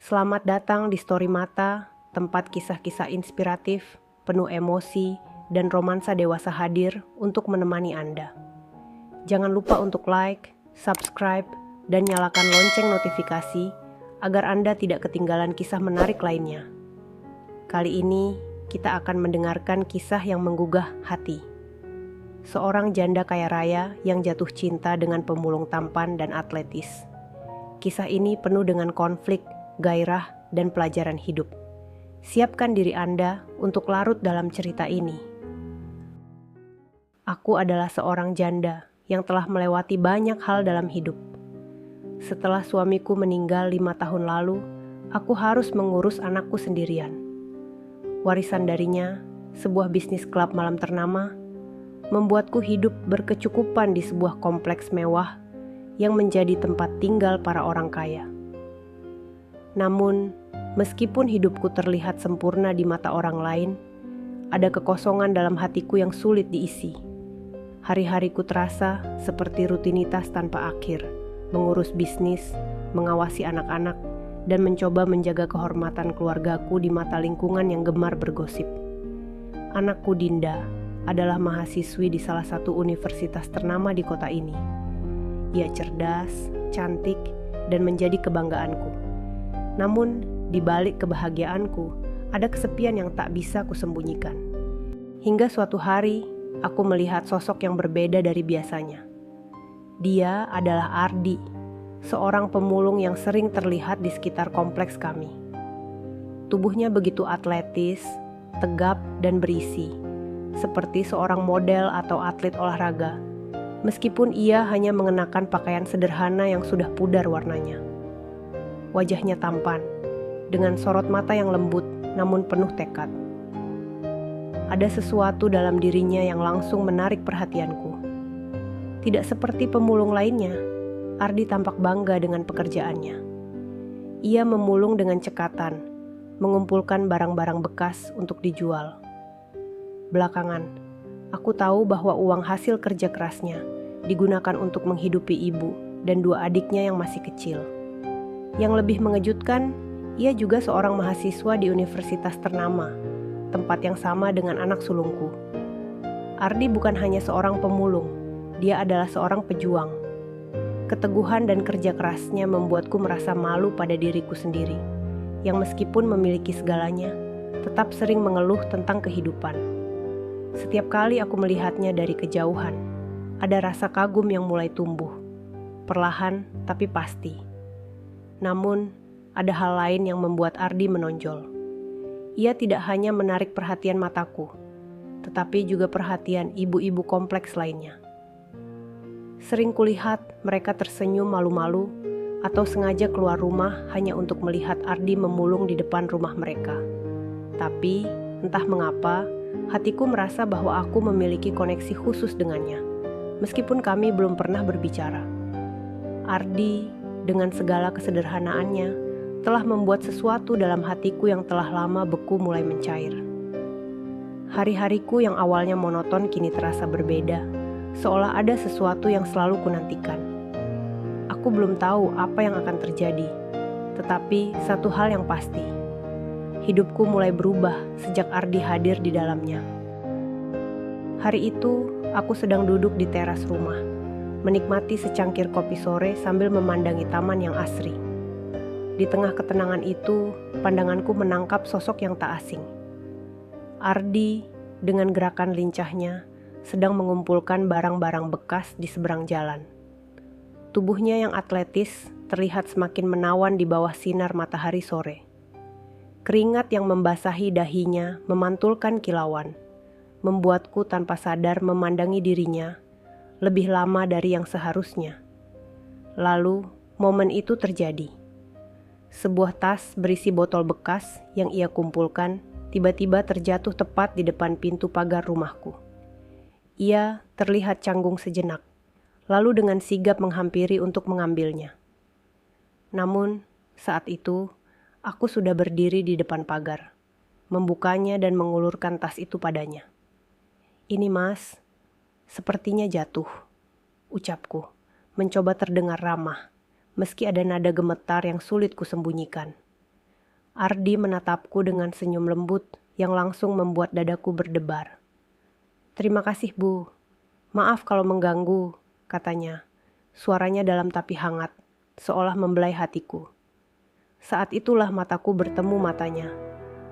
Selamat datang di Story Mata, tempat kisah-kisah inspiratif, penuh emosi, dan romansa dewasa hadir untuk menemani Anda. Jangan lupa untuk like, subscribe, dan nyalakan lonceng notifikasi agar Anda tidak ketinggalan kisah menarik lainnya. Kali ini, kita akan mendengarkan kisah yang menggugah hati. Seorang janda kaya raya yang jatuh cinta dengan pemulung tampan dan atletis. Kisah ini penuh dengan konflik, gairah, dan pelajaran hidup. Siapkan diri Anda untuk larut dalam cerita ini. Aku adalah seorang janda yang telah melewati banyak hal dalam hidup. Setelah suamiku meninggal 5 tahun lalu, aku harus mengurus anakku sendirian. Warisan darinya, sebuah bisnis klub malam ternama, membuatku hidup berkecukupan di sebuah kompleks mewah yang menjadi tempat tinggal para orang kaya. Namun, meskipun hidupku terlihat sempurna di mata orang lain, ada kekosongan dalam hatiku yang sulit diisi. Hari-hariku terasa seperti rutinitas tanpa akhir, mengurus bisnis, mengawasi anak-anak, dan mencoba menjaga kehormatan keluargaku di mata lingkungan yang gemar bergosip. Anakku Dinda adalah mahasiswi di salah satu universitas ternama di kota ini. Ia cerdas, cantik, dan menjadi kebanggaanku. Namun, di balik kebahagiaanku, ada kesepian yang tak bisa kusembunyikan. Hingga suatu hari, aku melihat sosok yang berbeda dari biasanya. Dia adalah Ardi, seorang pemulung yang sering terlihat di sekitar kompleks kami. Tubuhnya begitu atletis, tegap, dan berisi, seperti seorang model atau atlet olahraga, meskipun ia hanya mengenakan pakaian sederhana yang sudah pudar warnanya. Wajahnya tampan, dengan sorot mata yang lembut namun penuh tekad. Ada sesuatu dalam dirinya yang langsung menarik perhatianku. Tidak seperti pemulung lainnya, Ardi tampak bangga dengan pekerjaannya. Ia memulung dengan cekatan, mengumpulkan barang-barang bekas untuk dijual. Belakangan, aku tahu bahwa uang hasil kerja kerasnya digunakan untuk menghidupi ibu dan 2 adiknya yang masih kecil. Yang lebih mengejutkan, ia juga seorang mahasiswa di universitas ternama, tempat yang sama dengan anak sulungku. Ardi bukan hanya seorang pemulung, dia adalah seorang pejuang. Keteguhan dan kerja kerasnya membuatku merasa malu pada diriku sendiri, yang meskipun memiliki segalanya, tetap sering mengeluh tentang kehidupan. Setiap kali aku melihatnya dari kejauhan, ada rasa kagum yang mulai tumbuh, perlahan tapi pasti. Namun, ada hal lain yang membuat Ardi menonjol. Ia tidak hanya menarik perhatian mataku, tetapi juga perhatian ibu-ibu kompleks lainnya. Sering kulihat mereka tersenyum malu-malu atau sengaja keluar rumah hanya untuk melihat Ardi memulung di depan rumah mereka. Tapi, entah mengapa, hatiku merasa bahwa aku memiliki koneksi khusus dengannya, meskipun kami belum pernah berbicara. Ardi, dengan segala kesederhanaannya, telah membuat sesuatu dalam hatiku yang telah lama beku mulai mencair. Hari-hariku yang awalnya monoton kini terasa berbeda, seolah ada sesuatu yang selalu kunantikan. Aku belum tahu apa yang akan terjadi, tetapi satu hal yang pasti, hidupku mulai berubah sejak Ardi hadir di dalamnya. Hari itu, aku sedang duduk di teras rumah, menikmati secangkir kopi sore sambil memandangi taman yang asri. Di tengah ketenangan itu, pandanganku menangkap sosok yang tak asing. Ardi, dengan gerakan lincahnya, sedang mengumpulkan barang-barang bekas di seberang jalan. Tubuhnya yang atletis terlihat semakin menawan di bawah sinar matahari sore. Keringat yang membasahi dahinya memantulkan kilauan, membuatku tanpa sadar memandangi dirinya lebih lama dari yang seharusnya. Lalu, momen itu terjadi. Sebuah tas berisi botol bekas yang ia kumpulkan tiba-tiba terjatuh tepat di depan pintu pagar rumahku. Ia terlihat canggung sejenak, lalu dengan sigap menghampiri untuk mengambilnya. Namun, saat itu, aku sudah berdiri di depan pagar, membukanya dan mengulurkan tas itu padanya. "Ini Mas, sepertinya jatuh," ucapku, mencoba terdengar ramah, meski ada nada gemetar yang sulit kusembunyikan. Ardi menatapku dengan senyum lembut yang langsung membuat dadaku berdebar. "Terima kasih, Bu. Maaf kalau mengganggu," katanya. Suaranya dalam tapi hangat, seolah membelai hatiku. Saat itulah mataku bertemu matanya.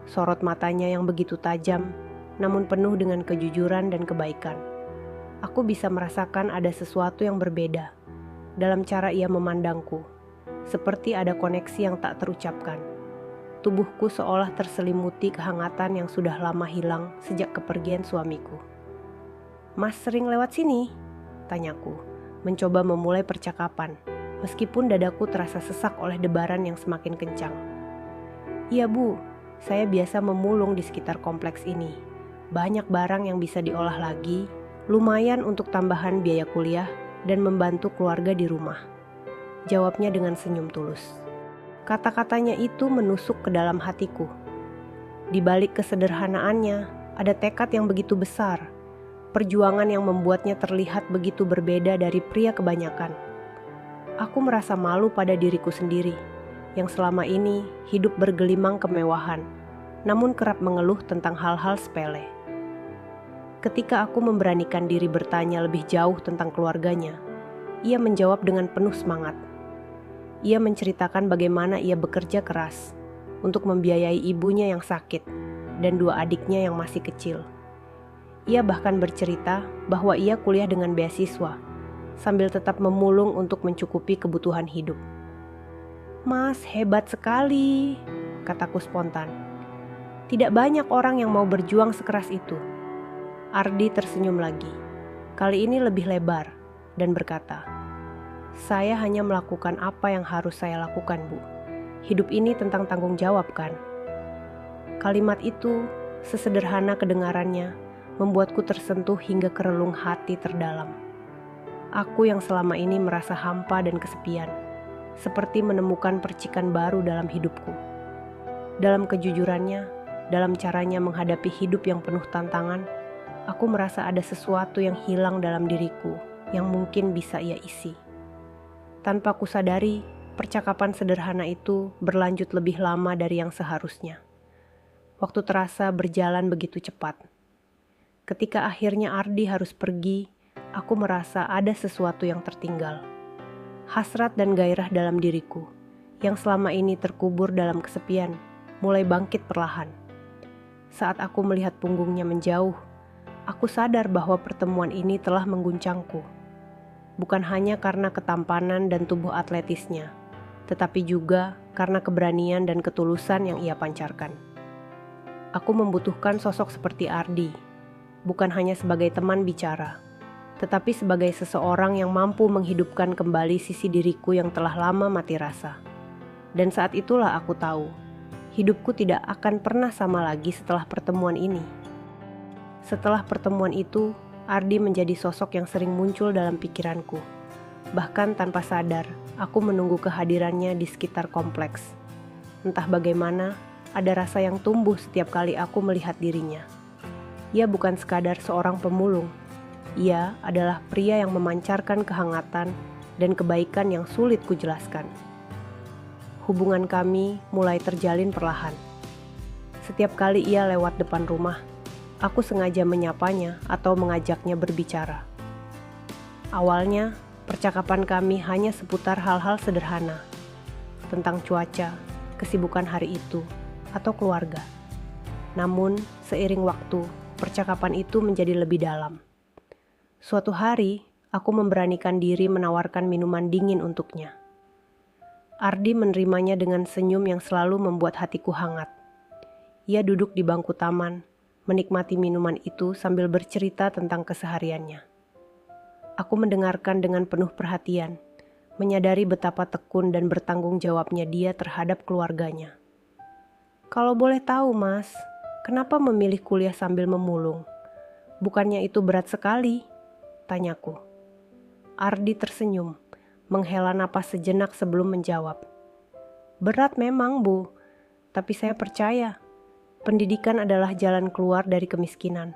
Sorot matanya yang begitu tajam, namun penuh dengan kejujuran dan kebaikan. Aku bisa merasakan ada sesuatu yang berbeda dalam cara ia memandangku, seperti ada koneksi yang tak terucapkan. Tubuhku seolah terselimuti kehangatan yang sudah lama hilang sejak kepergian suamiku. "Mas sering lewat sini?" tanyaku, mencoba memulai percakapan, meskipun dadaku terasa sesak oleh debaran yang semakin kencang. "Iya, Bu, saya biasa memulung di sekitar kompleks ini. Banyak barang yang bisa diolah lagi, lumayan untuk tambahan biaya kuliah dan membantu keluarga di rumah," jawabnya dengan senyum tulus. Kata-katanya itu menusuk ke dalam hatiku. Di balik kesederhanaannya, ada tekad yang begitu besar, perjuangan yang membuatnya terlihat begitu berbeda dari pria kebanyakan. Aku merasa malu pada diriku sendiri, yang selama ini hidup bergelimang kemewahan, namun kerap mengeluh tentang hal-hal sepele. Ketika aku memberanikan diri bertanya lebih jauh tentang keluarganya, ia menjawab dengan penuh semangat. Ia menceritakan bagaimana ia bekerja keras untuk membiayai ibunya yang sakit dan 2 adiknya yang masih kecil. Ia bahkan bercerita bahwa ia kuliah dengan beasiswa, sambil tetap memulung untuk mencukupi kebutuhan hidup. "Mas, hebat sekali," kataku spontan. "Tidak banyak orang yang mau berjuang sekeras itu." Ardi tersenyum lagi, kali ini lebih lebar, dan berkata, "Saya hanya melakukan apa yang harus saya lakukan, Bu. Hidup ini tentang tanggung jawab, kan?" Kalimat itu, sesederhana kedengarannya, membuatku tersentuh hingga ke relung hati terdalam. Aku yang selama ini merasa hampa dan kesepian, seperti menemukan percikan baru dalam hidupku. Dalam kejujurannya, dalam caranya menghadapi hidup yang penuh tantangan, aku merasa ada sesuatu yang hilang dalam diriku yang mungkin bisa ia isi. Tanpa kusadari, percakapan sederhana itu berlanjut lebih lama dari yang seharusnya. Waktu terasa berjalan begitu cepat. Ketika akhirnya Ardi harus pergi, aku merasa ada sesuatu yang tertinggal. Hasrat dan gairah dalam diriku, yang selama ini terkubur dalam kesepian, mulai bangkit perlahan. Saat aku melihat punggungnya menjauh, aku sadar bahwa pertemuan ini telah mengguncangku. Bukan hanya karena ketampanan dan tubuh atletisnya, tetapi juga karena keberanian dan ketulusan yang ia pancarkan. Aku membutuhkan sosok seperti Ardi, bukan hanya sebagai teman bicara, tetapi sebagai seseorang yang mampu menghidupkan kembali sisi diriku yang telah lama mati rasa. Dan saat itulah aku tahu, hidupku tidak akan pernah sama lagi setelah pertemuan ini. Setelah pertemuan itu, Ardi menjadi sosok yang sering muncul dalam pikiranku. Bahkan tanpa sadar, aku menunggu kehadirannya di sekitar kompleks. Entah bagaimana, ada rasa yang tumbuh setiap kali aku melihat dirinya. Ia bukan sekadar seorang pemulung. Ia adalah pria yang memancarkan kehangatan dan kebaikan yang sulit kujelaskan. Hubungan kami mulai terjalin perlahan. Setiap kali ia lewat depan rumah, aku sengaja menyapanya atau mengajaknya berbicara. Awalnya, percakapan kami hanya seputar hal-hal sederhana, tentang cuaca, kesibukan hari itu, atau keluarga. Namun, seiring waktu, percakapan itu menjadi lebih dalam. Suatu hari, aku memberanikan diri menawarkan minuman dingin untuknya. Ardi menerimanya dengan senyum yang selalu membuat hatiku hangat. Ia duduk di bangku taman, menikmati minuman itu sambil bercerita tentang kesehariannya. Aku mendengarkan dengan penuh perhatian, menyadari betapa tekun dan bertanggung jawabnya dia terhadap keluarganya. "Kalau boleh tahu, Mas, kenapa memilih kuliah sambil memulung? Bukannya itu berat sekali?" tanyaku. Ardi tersenyum, menghela napas sejenak sebelum menjawab. "Berat memang, Bu, tapi saya percaya pendidikan adalah jalan keluar dari kemiskinan.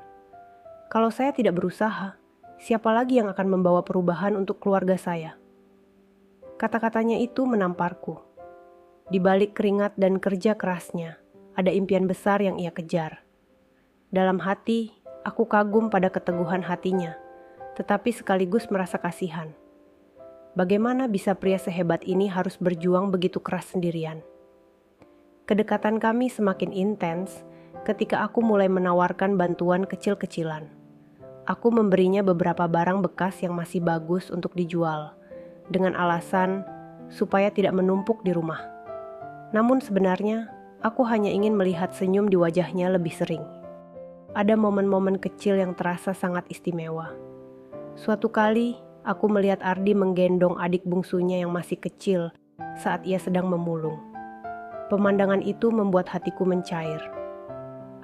Kalau saya tidak berusaha, siapa lagi yang akan membawa perubahan untuk keluarga saya?" Kata-katanya itu menamparku. Di balik keringat dan kerja kerasnya, ada impian besar yang ia kejar. Dalam hati, aku kagum pada keteguhan hatinya, tetapi sekaligus merasa kasihan. Bagaimana bisa pria sehebat ini harus berjuang begitu keras sendirian? Kedekatan kami semakin intens ketika aku mulai menawarkan bantuan kecil-kecilan. Aku memberinya beberapa barang bekas yang masih bagus untuk dijual, dengan alasan supaya tidak menumpuk di rumah. Namun sebenarnya, aku hanya ingin melihat senyum di wajahnya lebih sering. Ada momen-momen kecil yang terasa sangat istimewa. Suatu kali, aku melihat Ardi menggendong adik bungsunya yang masih kecil saat ia sedang memulung. Pemandangan itu membuat hatiku mencair.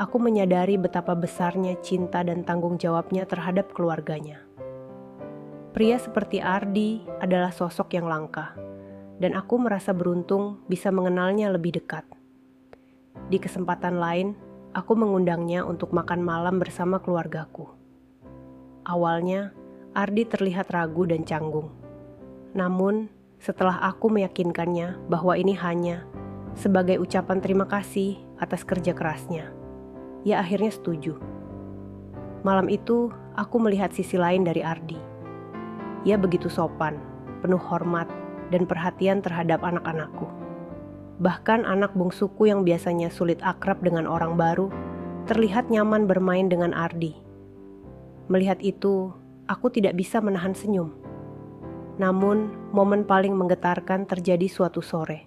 Aku menyadari betapa besarnya cinta dan tanggung jawabnya terhadap keluarganya. Pria seperti Ardi adalah sosok yang langka, dan aku merasa beruntung bisa mengenalnya lebih dekat. Di kesempatan lain, aku mengundangnya untuk makan malam bersama keluargaku. Awalnya, Ardi terlihat ragu dan canggung. Namun, setelah aku meyakinkannya bahwa ini hanya sebagai ucapan terima kasih atas kerja kerasnya, ia akhirnya setuju. Malam itu, aku melihat sisi lain dari Ardi. Ia begitu sopan, penuh hormat, dan perhatian terhadap anak-anakku. Bahkan anak bungsuku yang biasanya sulit akrab dengan orang baru, terlihat nyaman bermain dengan Ardi. Melihat itu, aku tidak bisa menahan senyum. Namun, momen paling menggetarkan terjadi suatu sore.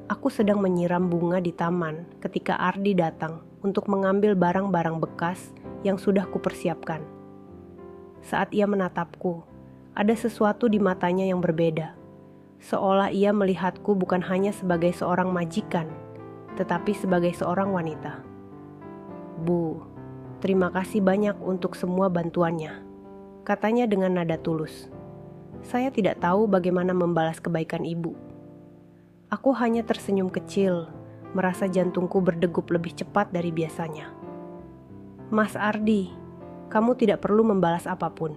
Aku sedang menyiram bunga di taman ketika Ardi datang untuk mengambil barang-barang bekas yang sudah kupersiapkan. Saat ia menatapku, ada sesuatu di matanya yang berbeda. Seolah ia melihatku bukan hanya sebagai seorang majikan, tetapi sebagai seorang wanita. "Bu, terima kasih banyak untuk semua bantuannya," katanya dengan nada tulus. Saya tidak tahu bagaimana membalas kebaikan ibu. Aku hanya tersenyum kecil, merasa jantungku berdegup lebih cepat dari biasanya. "Mas Ardi, kamu tidak perlu membalas apapun.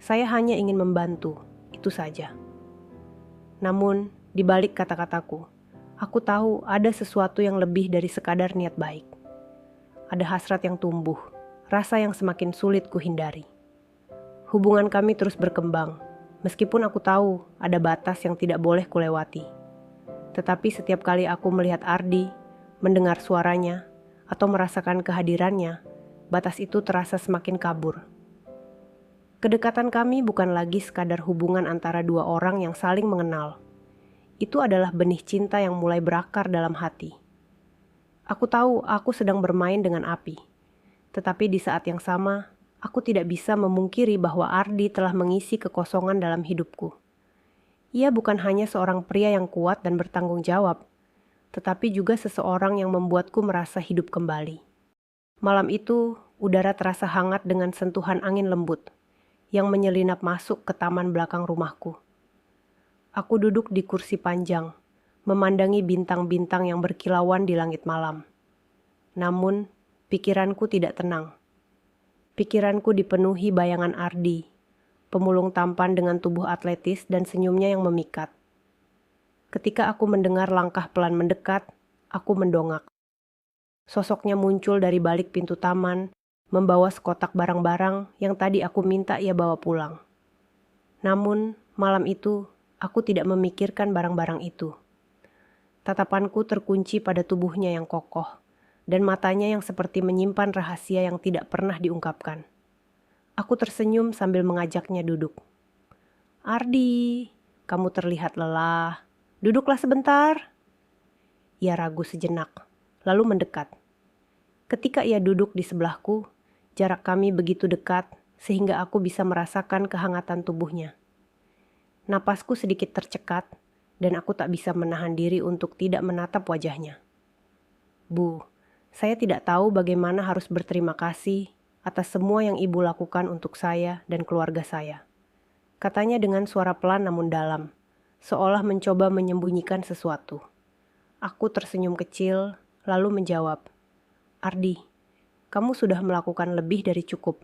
Saya hanya ingin membantu, itu saja." Namun, di balik kata-kataku, aku tahu ada sesuatu yang lebih dari sekadar niat baik. Ada hasrat yang tumbuh, rasa yang semakin sulit kuhindari. Hubungan kami terus berkembang, meskipun aku tahu ada batas yang tidak boleh kulewati. Tetapi setiap kali aku melihat Ardi, mendengar suaranya, atau merasakan kehadirannya, batas itu terasa semakin kabur. Kedekatan kami bukan lagi sekadar hubungan antara dua orang yang saling mengenal. Itu adalah benih cinta yang mulai berakar dalam hati. Aku tahu aku sedang bermain dengan api. Tetapi di saat yang sama, aku tidak bisa memungkiri bahwa Ardi telah mengisi kekosongan dalam hidupku. Ia bukan hanya seorang pria yang kuat dan bertanggung jawab, tetapi juga seseorang yang membuatku merasa hidup kembali. Malam itu, udara terasa hangat dengan sentuhan angin lembut yang menyelinap masuk ke taman belakang rumahku. Aku duduk di kursi panjang, memandangi bintang-bintang yang berkilauan di langit malam. Namun, pikiranku tidak tenang. Pikiranku dipenuhi bayangan Ardi, pemulung tampan dengan tubuh atletis dan senyumnya yang memikat. Ketika aku mendengar langkah pelan mendekat, aku mendongak. Sosoknya muncul dari balik pintu taman, membawa sekotak barang-barang yang tadi aku minta ia bawa pulang. Namun, malam itu, aku tidak memikirkan barang-barang itu. Tatapanku terkunci pada tubuhnya yang kokoh, dan matanya yang seperti menyimpan rahasia yang tidak pernah diungkapkan. Aku tersenyum sambil mengajaknya duduk. "Ardi, kamu terlihat lelah. Duduklah sebentar." Ia ragu sejenak, lalu mendekat. Ketika ia duduk di sebelahku, jarak kami begitu dekat sehingga aku bisa merasakan kehangatan tubuhnya. Napasku sedikit tercekat, dan aku tak bisa menahan diri untuk tidak menatap wajahnya. "Bu, saya tidak tahu bagaimana harus berterima kasih atas semua yang ibu lakukan untuk saya dan keluarga saya," katanya dengan suara pelan namun dalam, seolah mencoba menyembunyikan sesuatu. Aku tersenyum kecil, lalu menjawab, "Ardi, kamu sudah melakukan lebih dari cukup.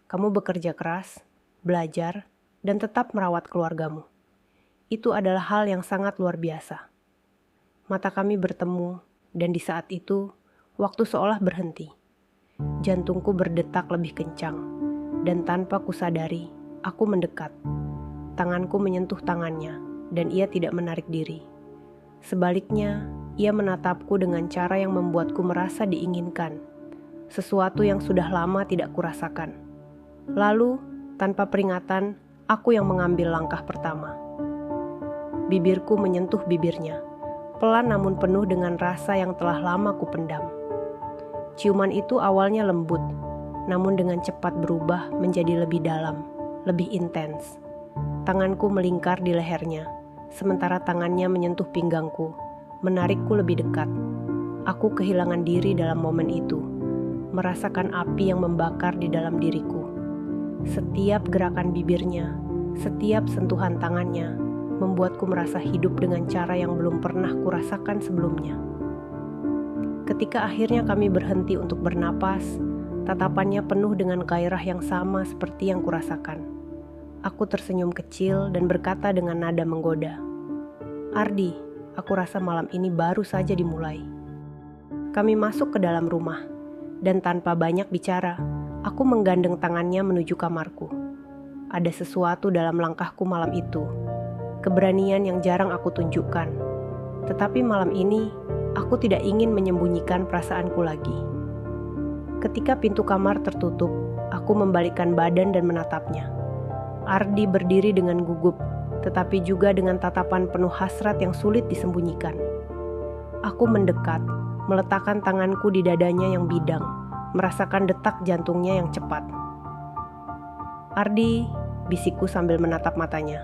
Kamu bekerja keras, belajar, dan tetap merawat keluargamu. Itu adalah hal yang sangat luar biasa." Mata kami bertemu, dan di saat itu, waktu seolah berhenti. Jantungku berdetak lebih kencang, dan tanpa kusadari, aku mendekat. Tanganku menyentuh tangannya, dan ia tidak menarik diri. Sebaliknya, ia menatapku dengan cara yang membuatku merasa diinginkan, sesuatu yang sudah lama tidak kurasakan. Lalu, tanpa peringatan, aku yang mengambil langkah pertama. Bibirku menyentuh bibirnya, pelan namun penuh dengan rasa yang telah lama kupendam. Ciuman itu awalnya lembut, namun dengan cepat berubah menjadi lebih dalam, lebih intens. Tanganku melingkar di lehernya, sementara tangannya menyentuh pinggangku, menarikku lebih dekat. Aku kehilangan diri dalam momen itu, merasakan api yang membakar di dalam diriku. Setiap gerakan bibirnya, setiap sentuhan tangannya, membuatku merasa hidup dengan cara yang belum pernah kurasakan sebelumnya. Ketika akhirnya kami berhenti untuk bernapas, tatapannya penuh dengan gairah yang sama seperti yang kurasakan. Aku tersenyum kecil dan berkata dengan nada menggoda, "Ardi, aku rasa malam ini baru saja dimulai." Kami masuk ke dalam rumah, dan tanpa banyak bicara, aku menggandeng tangannya menuju kamarku. Ada sesuatu dalam langkahku malam itu, keberanian yang jarang aku tunjukkan. Tetapi malam ini, aku tidak ingin menyembunyikan perasaanku lagi. Ketika pintu kamar tertutup, aku membalikkan badan dan menatapnya. Ardi berdiri dengan gugup, tetapi juga dengan tatapan penuh hasrat yang sulit disembunyikan. Aku mendekat, meletakkan tanganku di dadanya yang bidang, merasakan detak jantungnya yang cepat. "Ardi," bisikku sambil menatap matanya.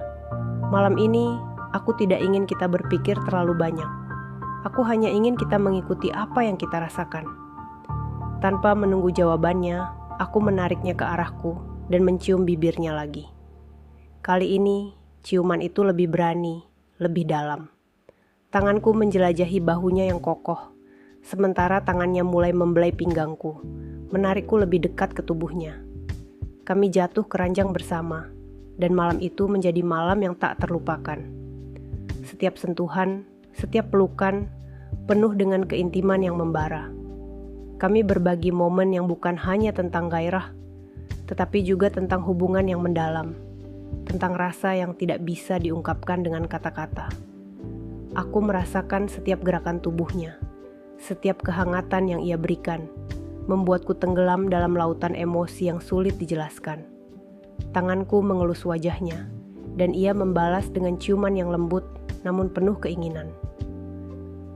"Malam ini, aku tidak ingin kita berpikir terlalu banyak. Aku hanya ingin kita mengikuti apa yang kita rasakan." Tanpa menunggu jawabannya, aku menariknya ke arahku dan mencium bibirnya lagi. Kali ini, ciuman itu lebih berani, lebih dalam. Tanganku menjelajahi bahunya yang kokoh, sementara tangannya mulai membelai pinggangku, menarikku lebih dekat ke tubuhnya. Kami jatuh ke ranjang bersama, dan malam itu menjadi malam yang tak terlupakan. Setiap sentuhan, setiap pelukan, penuh dengan keintiman yang membara. Kami berbagi momen yang bukan hanya tentang gairah, tetapi juga tentang hubungan yang mendalam, tentang rasa yang tidak bisa diungkapkan dengan kata-kata. Aku merasakan setiap gerakan tubuhnya, setiap kehangatan yang ia berikan, membuatku tenggelam dalam lautan emosi yang sulit dijelaskan. Tanganku mengelus wajahnya, dan ia membalas dengan ciuman yang lembut namun penuh keinginan.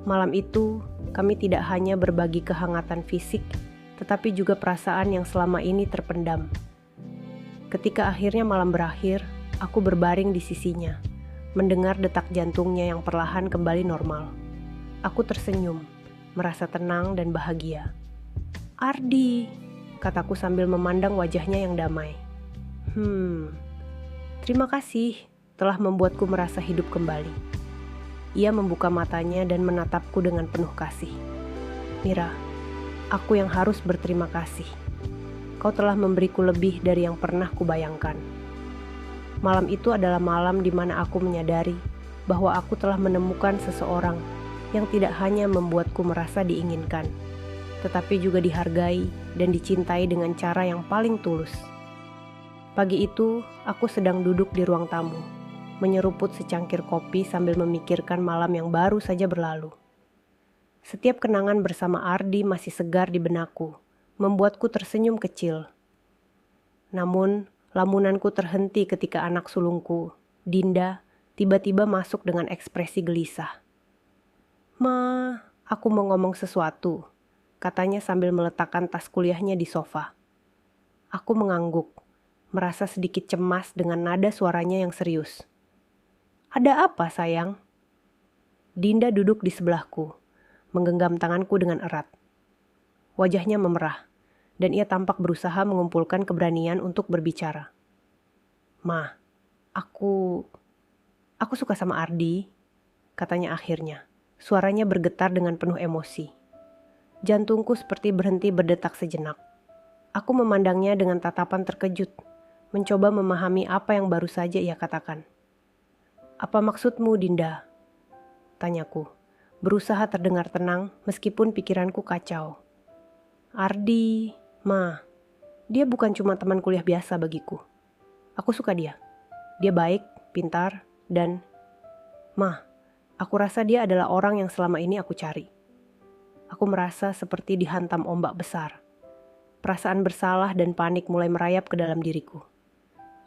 Malam itu, kami tidak hanya berbagi kehangatan fisik, tetapi juga perasaan yang selama ini terpendam. Ketika akhirnya malam berakhir, aku berbaring di sisinya, mendengar detak jantungnya yang perlahan kembali normal. Aku tersenyum, merasa tenang dan bahagia. "Ardi," kataku sambil memandang wajahnya yang damai. Terima kasih telah membuatku merasa hidup kembali." Ia membuka matanya dan menatapku dengan penuh kasih. "Mira, aku yang harus berterima kasih. Kau telah memberiku lebih dari yang pernah kubayangkan." Malam itu adalah malam di mana aku menyadari bahwa aku telah menemukan seseorang yang tidak hanya membuatku merasa diinginkan, tetapi juga dihargai dan dicintai dengan cara yang paling tulus. Pagi itu, aku sedang duduk di ruang tamu, menyeruput secangkir kopi sambil memikirkan malam yang baru saja berlalu. Setiap kenangan bersama Ardi masih segar di benakku, membuatku tersenyum kecil. Namun, lamunanku terhenti ketika anak sulungku, Dinda, tiba-tiba masuk dengan ekspresi gelisah. "Ma, aku mau ngomong sesuatu," katanya sambil meletakkan tas kuliahnya di sofa. Aku mengangguk, merasa sedikit cemas dengan nada suaranya yang serius. "Ada apa, sayang?" Dinda duduk di sebelahku, menggenggam tanganku dengan erat. Wajahnya memerah, dan ia tampak berusaha mengumpulkan keberanian untuk berbicara. "Ma, aku suka sama Ardi," katanya akhirnya. Suaranya bergetar dengan penuh emosi. Jantungku seperti berhenti berdetak sejenak. Aku memandangnya dengan tatapan terkejut, mencoba memahami apa yang baru saja ia katakan. "Apa maksudmu, Dinda?" tanyaku, berusaha terdengar tenang meskipun pikiranku kacau. Ardi, Ma, dia bukan cuma teman kuliah biasa bagiku. Aku suka dia. Dia baik, pintar, dan Ma, aku rasa dia adalah orang yang selama ini aku cari. Aku merasa seperti dihantam ombak besar. Perasaan bersalah dan panik mulai merayap ke dalam diriku.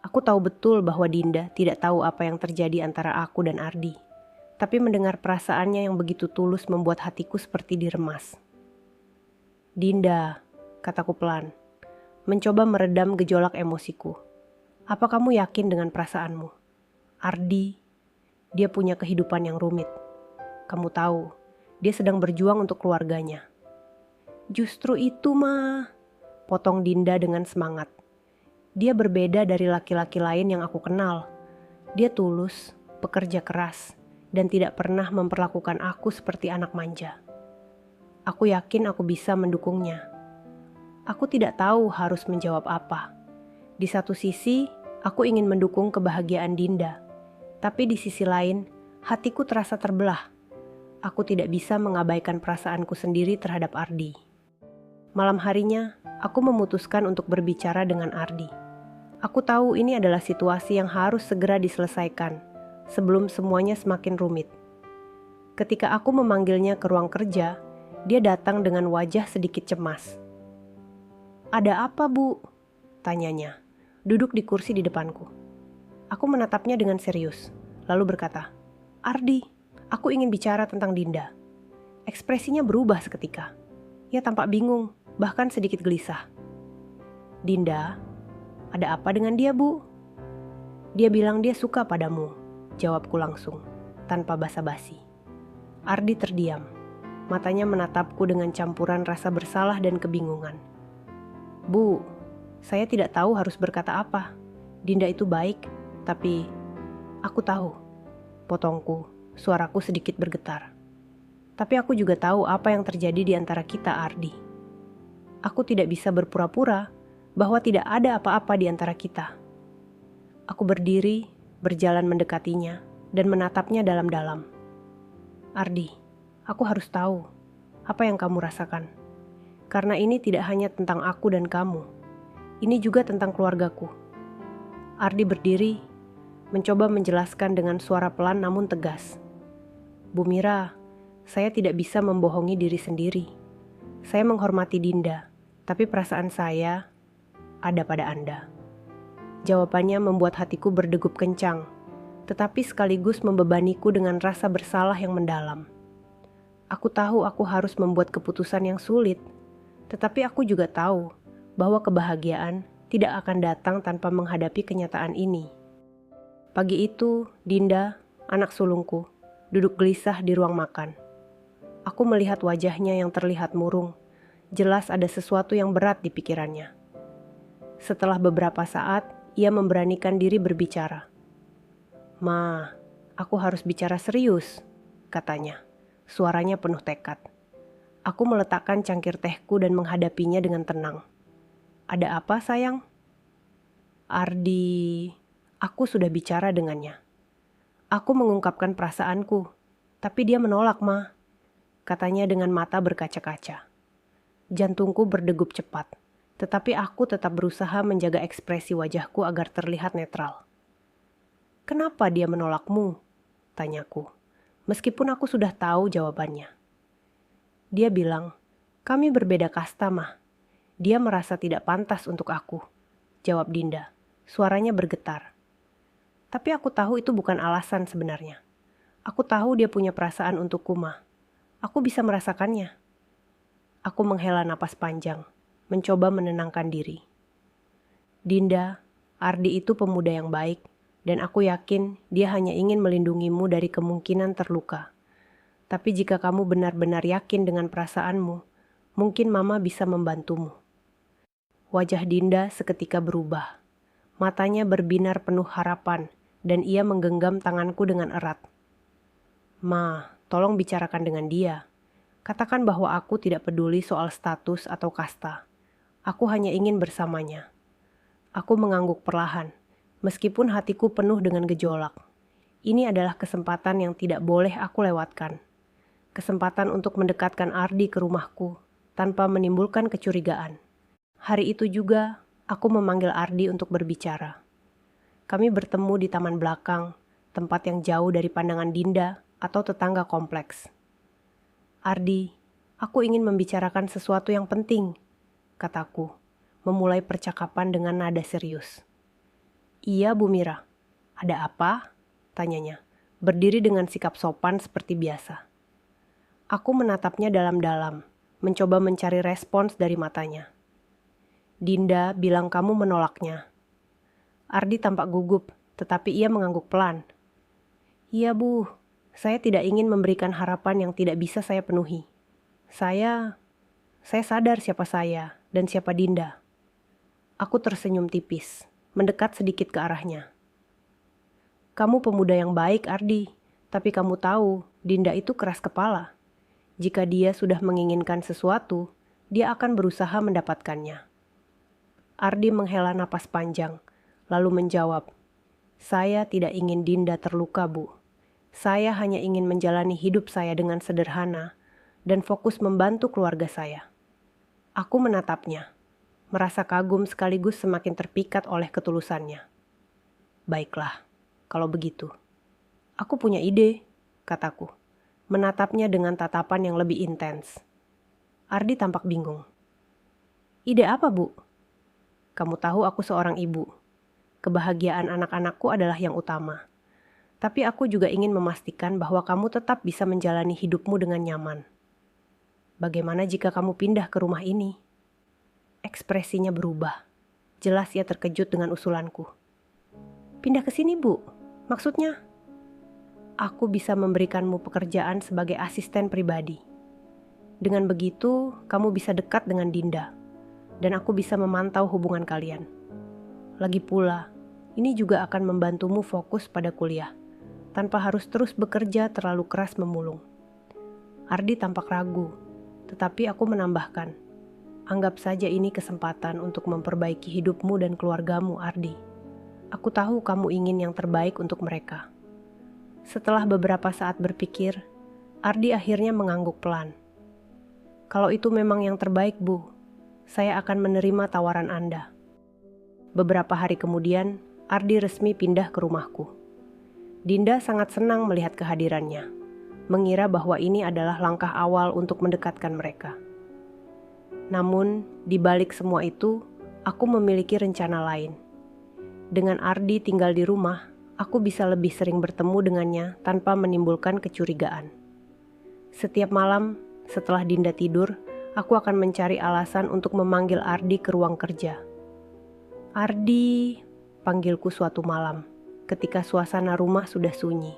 Aku tahu betul bahwa Dinda tidak tahu apa yang terjadi antara aku dan Ardi. Tapi mendengar perasaannya yang begitu tulus membuat hatiku seperti diremas. Dinda, kataku pelan, mencoba meredam gejolak emosiku. Apa kamu yakin dengan perasaanmu? Ardi, dia punya kehidupan yang rumit. Kamu tahu, dia sedang berjuang untuk keluarganya. Justru itu, Ma, potong Dinda dengan semangat. Dia berbeda dari laki-laki lain yang aku kenal. Dia tulus, pekerja keras, dan tidak pernah memperlakukan aku seperti anak manja. Aku yakin aku bisa mendukungnya. Aku tidak tahu harus menjawab apa. Di satu sisi, aku ingin mendukung kebahagiaan Dinda. Tapi di sisi lain, hatiku terasa terbelah. Aku tidak bisa mengabaikan perasaanku sendiri terhadap Ardi. Malam harinya, aku memutuskan untuk berbicara dengan Ardi. Aku tahu ini adalah situasi yang harus segera diselesaikan sebelum semuanya semakin rumit. Ketika aku memanggilnya ke ruang kerja, dia datang dengan wajah sedikit cemas. "Ada apa, Bu?" tanyanya, duduk di kursi di depanku. Aku menatapnya dengan serius, lalu berkata, "Ardi, aku ingin bicara tentang Dinda." Ekspresinya berubah seketika. Ia tampak bingung, bahkan sedikit gelisah. "Dinda, ada apa dengan dia, Bu?" "Dia bilang dia suka padamu," jawabku langsung, tanpa basa-basi. Ardi terdiam. Matanya menatapku dengan campuran rasa bersalah dan kebingungan. "Bu, saya tidak tahu harus berkata apa. Dinda itu baik, tapi aku tahu." Potongku, suaraku sedikit bergetar. "Tapi aku juga tahu apa yang terjadi di antara kita, Ardi. Aku tidak bisa berpura-pura bahwa tidak ada apa-apa di antara kita." Aku berdiri, berjalan mendekatinya, dan menatapnya dalam-dalam. "Ardi, aku harus tahu apa yang kamu rasakan. Karena ini tidak hanya tentang aku dan kamu. Ini juga tentang keluargaku." Ardi berdiri, mencoba menjelaskan dengan suara pelan namun tegas. "Bu Mira, saya tidak bisa membohongi diri sendiri. Saya menghormati Dinda, tapi perasaan saya ada pada Anda." Jawabannya membuat hatiku berdegup kencang, tetapi sekaligus membebaniku dengan rasa bersalah yang mendalam. Aku tahu aku harus membuat keputusan yang sulit, tetapi aku juga tahu bahwa kebahagiaan tidak akan datang tanpa menghadapi kenyataan ini. Pagi itu, Dinda, anak sulungku, duduk gelisah di ruang makan. Aku melihat wajahnya yang terlihat murung. Jelas ada sesuatu yang berat di pikirannya. Setelah beberapa saat, ia memberanikan diri berbicara. "Ma, aku harus bicara serius," katanya. Suaranya penuh tekad. Aku meletakkan cangkir tehku dan menghadapinya dengan tenang. "Ada apa, sayang?" "Ardi, aku sudah bicara dengannya. Aku mengungkapkan perasaanku, tapi dia menolak, Ma," katanya dengan mata berkaca-kaca. Jantungku berdegup cepat. Tetapi aku tetap berusaha menjaga ekspresi wajahku agar terlihat netral. "Kenapa dia menolakmu?" tanyaku, meskipun aku sudah tahu jawabannya. Dia bilang, "Kami berbeda kasta, Mah. Dia merasa tidak pantas untuk aku," jawab Dinda. Suaranya bergetar. Tapi aku tahu itu bukan alasan sebenarnya. Aku tahu dia punya perasaan untukku, Mah. Aku bisa merasakannya. Aku menghela napas panjang, mencoba menenangkan diri. "Dinda, Ardi itu pemuda yang baik, dan aku yakin dia hanya ingin melindungimu dari kemungkinan terluka. Tapi jika kamu benar-benar yakin dengan perasaanmu, mungkin Mama bisa membantumu." Wajah Dinda seketika berubah. Matanya berbinar penuh harapan, dan ia menggenggam tanganku dengan erat. "Ma, tolong bicarakan dengan dia. Katakan bahwa aku tidak peduli soal status atau kasta. Aku hanya ingin bersamanya." Aku mengangguk perlahan, meskipun hatiku penuh dengan gejolak. Ini adalah kesempatan yang tidak boleh aku lewatkan. kesempatan untuk mendekatkan Ardi ke rumahku tanpa menimbulkan kecurigaan. Hari itu juga, aku memanggil Ardi untuk berbicara. Kami bertemu di taman belakang, tempat yang jauh dari pandangan Dinda atau tetangga kompleks. "Ardi, aku ingin membicarakan sesuatu yang penting," kataku, memulai percakapan dengan nada serius. "Iya, Bu Mira. Ada apa?" tanyanya, berdiri dengan sikap sopan seperti biasa. Aku menatapnya dalam-dalam, mencoba mencari respons dari matanya. "Dinda bilang kamu menolaknya." Ardi tampak gugup, tetapi ia mengangguk pelan. "Iya, Bu. Saya tidak ingin memberikan harapan yang tidak bisa saya penuhi. Saya sadar siapa saya dan siapa Dinda." Aku tersenyum tipis, mendekat sedikit ke arahnya. "Kamu pemuda yang baik, Ardi, tapi kamu tahu Dinda itu keras kepala. Jika dia sudah menginginkan sesuatu, dia akan berusaha mendapatkannya." Ardi menghela napas panjang, lalu menjawab, "Saya tidak ingin Dinda terluka, Bu. Saya hanya ingin menjalani hidup saya dengan sederhana dan fokus membantu keluarga saya." Aku menatapnya, merasa kagum sekaligus semakin terpikat oleh ketulusannya. "Baiklah, kalau begitu. Aku punya ide," kataku, menatapnya dengan tatapan yang lebih intens. Ardi tampak bingung. "Ide apa, Bu?" "Kamu tahu aku seorang ibu. Kebahagiaan anak-anakku adalah yang utama. Tapi aku juga ingin memastikan bahwa kamu tetap bisa menjalani hidupmu dengan nyaman. Bagaimana jika kamu pindah ke rumah ini?" Ekspresinya berubah. Jelas ia terkejut dengan usulanku. "Pindah ke sini, Bu? Maksudnya?" "Aku bisa memberikanmu pekerjaan sebagai asisten pribadi. Dengan begitu, kamu bisa dekat dengan Dinda, dan aku bisa memantau hubungan kalian. Lagi pula, ini juga akan membantumu fokus pada kuliah, tanpa harus terus bekerja terlalu keras memulung." Ardi tampak ragu, tetapi aku menambahkan, "Anggap saja ini kesempatan untuk memperbaiki hidupmu dan keluargamu, Ardi. Aku tahu kamu ingin yang terbaik untuk mereka." Setelah beberapa saat berpikir, Ardi akhirnya mengangguk pelan. "Kalau itu memang yang terbaik, Bu, saya akan menerima tawaran Anda." Beberapa hari kemudian, Ardi resmi pindah ke rumahku. Dinda sangat senang melihat kehadirannya, mengira bahwa ini adalah langkah awal untuk mendekatkan mereka. Namun, di balik semua itu, aku memiliki rencana lain. Dengan Ardi tinggal di rumah, aku bisa lebih sering bertemu dengannya tanpa menimbulkan kecurigaan. Setiap malam, setelah Dinda tidur, aku akan mencari alasan untuk memanggil Ardi ke ruang kerja. "Ardi," panggilku suatu malam, ketika suasana rumah sudah sunyi.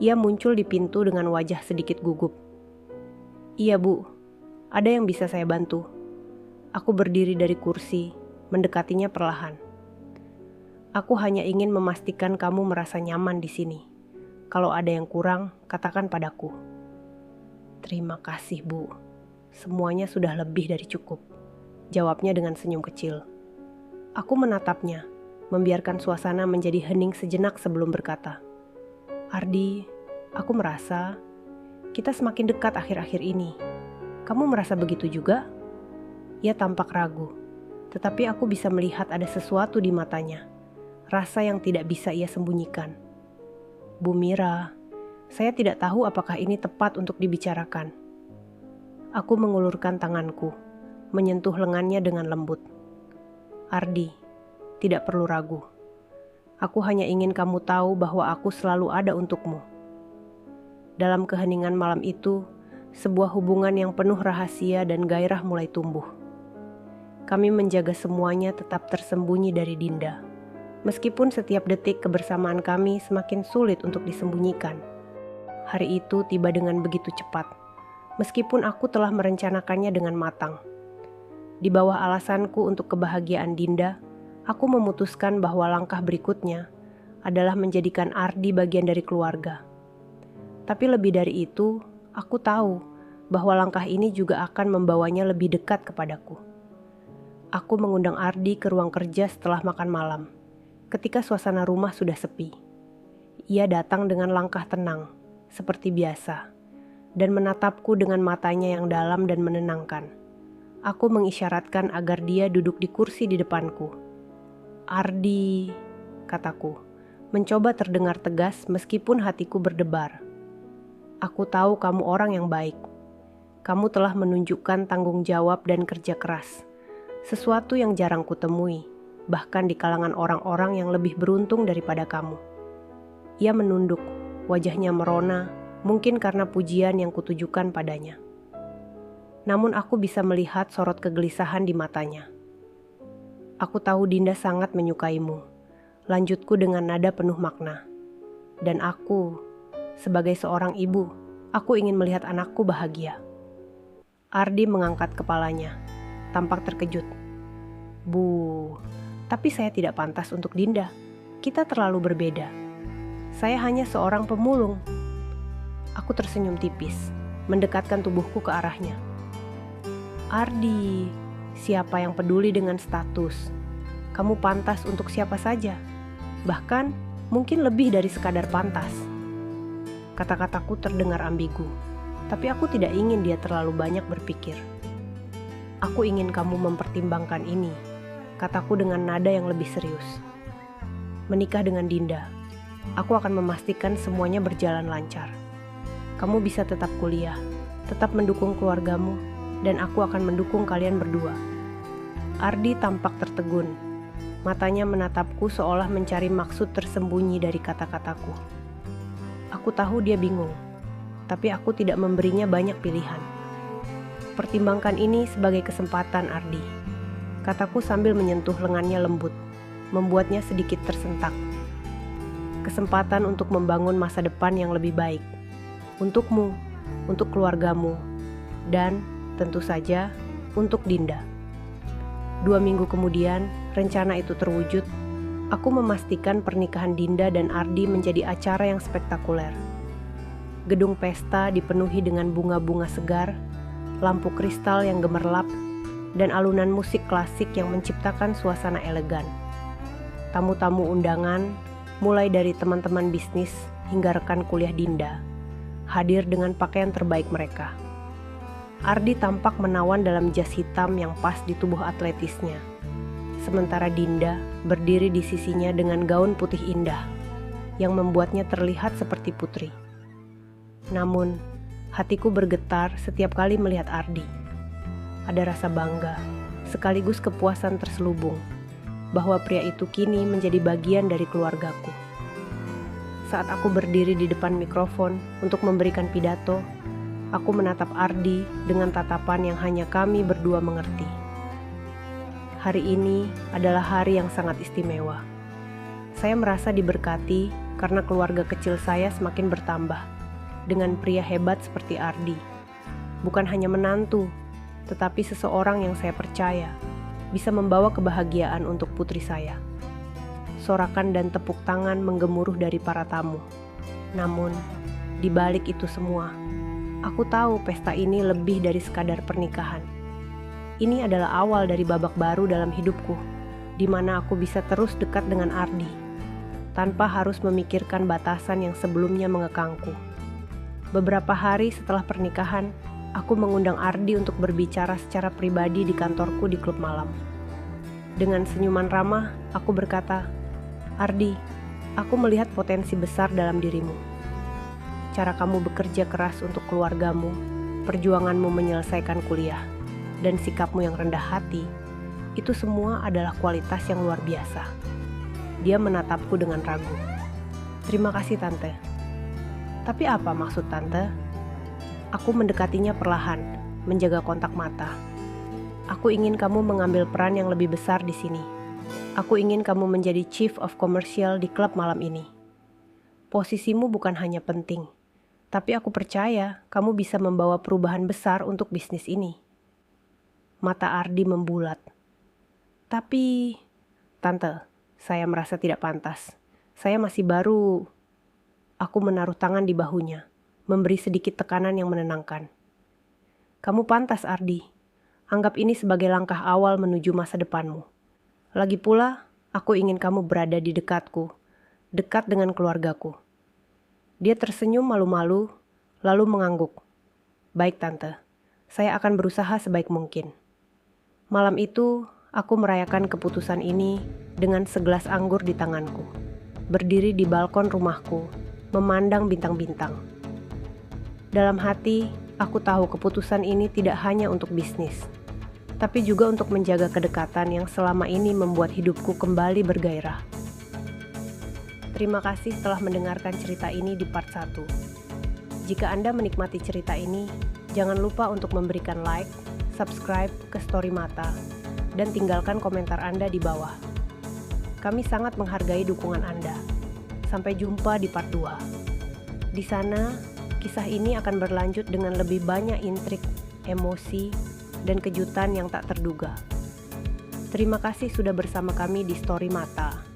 Ia muncul di pintu dengan wajah sedikit gugup. "Iya, Bu. Ada yang bisa saya bantu?" Aku berdiri dari kursi, mendekatinya perlahan. "Aku hanya ingin memastikan kamu merasa nyaman di sini. Kalau ada yang kurang, katakan padaku." "Terima kasih, Bu. Semuanya sudah lebih dari cukup," jawabnya dengan senyum kecil. Aku menatapnya, membiarkan suasana menjadi hening sejenak sebelum berkata, "Ardi, aku merasa kita semakin dekat akhir-akhir ini. Kamu merasa begitu juga?" Ia tampak ragu, tetapi aku bisa melihat ada sesuatu di matanya, rasa yang tidak bisa ia sembunyikan. "Bu Mira, saya tidak tahu apakah ini tepat untuk dibicarakan." Aku mengulurkan tanganku, menyentuh lengannya dengan lembut. "Ardi, tidak perlu ragu. Aku hanya ingin kamu tahu bahwa aku selalu ada untukmu." Dalam keheningan malam itu, sebuah hubungan yang penuh rahasia dan gairah mulai tumbuh. Kami menjaga semuanya tetap tersembunyi dari Dinda, meskipun setiap detik kebersamaan kami semakin sulit untuk disembunyikan. Hari itu tiba dengan begitu cepat, meskipun aku telah merencanakannya dengan matang. Di bawah alasanku untuk kebahagiaan Dinda, aku memutuskan bahwa langkah berikutnya adalah menjadikan Ardi bagian dari keluarga. Tapi lebih dari itu, aku tahu bahwa langkah ini juga akan membawanya lebih dekat kepadaku. Aku mengundang Ardi ke ruang kerja setelah makan malam, ketika suasana rumah sudah sepi. Ia datang dengan langkah tenang, seperti biasa, dan menatapku dengan matanya yang dalam dan menenangkan. Aku mengisyaratkan agar dia duduk di kursi di depanku. "Ardi," kataku, mencoba terdengar tegas meskipun hatiku berdebar. "Aku tahu kamu orang yang baik. Kamu telah menunjukkan tanggung jawab dan kerja keras. Sesuatu yang jarang kutemui, bahkan di kalangan orang-orang yang lebih beruntung daripada kamu." Ia menunduk, wajahnya merona, mungkin karena pujian yang kutujukan padanya. Namun aku bisa melihat sorot kegelisahan di matanya. "Aku tahu Dinda sangat menyukaimu," lanjutku dengan nada penuh makna. "Dan aku, sebagai seorang ibu, aku ingin melihat anakku bahagia." Ardi mengangkat kepalanya, tampak terkejut. "Bu, tapi saya tidak pantas untuk Dinda. Kita terlalu berbeda. Saya hanya seorang pemulung." Aku tersenyum tipis, mendekatkan tubuhku ke arahnya. "Ardi, siapa yang peduli dengan status? Kamu pantas untuk siapa saja. Bahkan mungkin lebih dari sekadar pantas." Kata-kataku terdengar ambigu, tapi aku tidak ingin dia terlalu banyak berpikir. "Aku ingin kamu mempertimbangkan ini," kataku dengan nada yang lebih serius. "Menikah dengan Dinda, aku akan memastikan semuanya berjalan lancar. Kamu bisa tetap kuliah, tetap mendukung keluargamu, dan aku akan mendukung kalian berdua." Ardi tampak tertegun. Matanya menatapku seolah mencari maksud tersembunyi dari kata-kataku. Aku tahu dia bingung, tapi aku tidak memberinya banyak pilihan. "Pertimbangkan ini sebagai kesempatan, Ardi," kataku sambil menyentuh lengannya lembut, membuatnya sedikit tersentak. "Kesempatan untuk membangun masa depan yang lebih baik. Untukmu, untuk keluargamu, dan tentu saja untuk Dinda." 2 minggu kemudian, rencana itu terwujud. Aku memastikan pernikahan Dinda dan Ardi menjadi acara yang spektakuler. Gedung pesta dipenuhi dengan bunga-bunga segar, lampu kristal yang gemerlap, dan alunan musik klasik yang menciptakan suasana elegan. Tamu-tamu undangan, mulai dari teman-teman bisnis hingga rekan kuliah Dinda, hadir dengan pakaian terbaik mereka. Ardi tampak menawan dalam jas hitam yang pas di tubuh atletisnya, sementara Dinda berdiri di sisinya dengan gaun putih indah yang membuatnya terlihat seperti putri. Namun, hatiku bergetar setiap kali melihat Ardi. Ada rasa bangga, sekaligus kepuasan terselubung, bahwa pria itu kini menjadi bagian dari keluargaku. Saat aku berdiri di depan mikrofon untuk memberikan pidato, aku menatap Ardi dengan tatapan yang hanya kami berdua mengerti. Hari ini adalah hari yang sangat istimewa. Saya merasa diberkati karena keluarga kecil saya semakin bertambah dengan pria hebat seperti Ardi. Bukan hanya menantu, tetapi seseorang yang saya percaya bisa membawa kebahagiaan untuk putri saya. Sorakan dan tepuk tangan menggemuruh dari para tamu. Namun, di balik itu semua, aku tahu pesta ini lebih dari sekadar pernikahan. Ini adalah awal dari babak baru dalam hidupku, di mana aku bisa terus dekat dengan Ardi, tanpa harus memikirkan batasan yang sebelumnya mengekangku. Beberapa hari setelah pernikahan, aku mengundang Ardi untuk berbicara secara pribadi di kantorku di klub malam. Dengan senyuman ramah, aku berkata, "Ardi, aku melihat potensi besar dalam dirimu. Cara kamu bekerja keras untuk keluargamu, perjuanganmu menyelesaikan kuliah, dan sikapmu yang rendah hati, itu semua adalah kualitas yang luar biasa." Dia menatapku dengan ragu. "Terima kasih, Tante." "Tapi apa maksud Tante?" Aku mendekatinya perlahan, menjaga kontak mata. "Aku ingin kamu mengambil peran yang lebih besar di sini. Aku ingin kamu menjadi Chief of Commercial di klub malam ini. Posisimu bukan hanya penting, tapi aku percaya kamu bisa membawa perubahan besar untuk bisnis ini." Mata Ardi membulat. "Tapi, Tante, saya merasa tidak pantas. Saya masih baru." Aku menaruh tangan di bahunya, memberi sedikit tekanan yang menenangkan. "Kamu pantas, Ardi. Anggap ini sebagai langkah awal menuju masa depanmu. Lagi pula, aku ingin kamu berada di dekatku, dekat dengan keluargaku." Dia tersenyum malu-malu, lalu mengangguk. Baik tante, saya akan berusaha sebaik mungkin. Malam itu, aku merayakan keputusan ini dengan segelas anggur di tanganku. Berdiri di balkon rumahku, memandang bintang-bintang. Dalam hati, aku tahu keputusan ini tidak hanya untuk bisnis, tapi juga untuk menjaga kedekatan yang selama ini membuat hidupku kembali bergairah. Terima kasih telah mendengarkan cerita ini di part 1. Jika Anda menikmati cerita ini, jangan lupa untuk memberikan like, subscribe ke Story Mata, dan tinggalkan komentar Anda di bawah. Kami sangat menghargai dukungan Anda. Sampai jumpa di part 2. Di sana, kisah ini akan berlanjut dengan lebih banyak intrik, emosi, dan kejutan yang tak terduga. Terima kasih sudah bersama kami di Story Mata.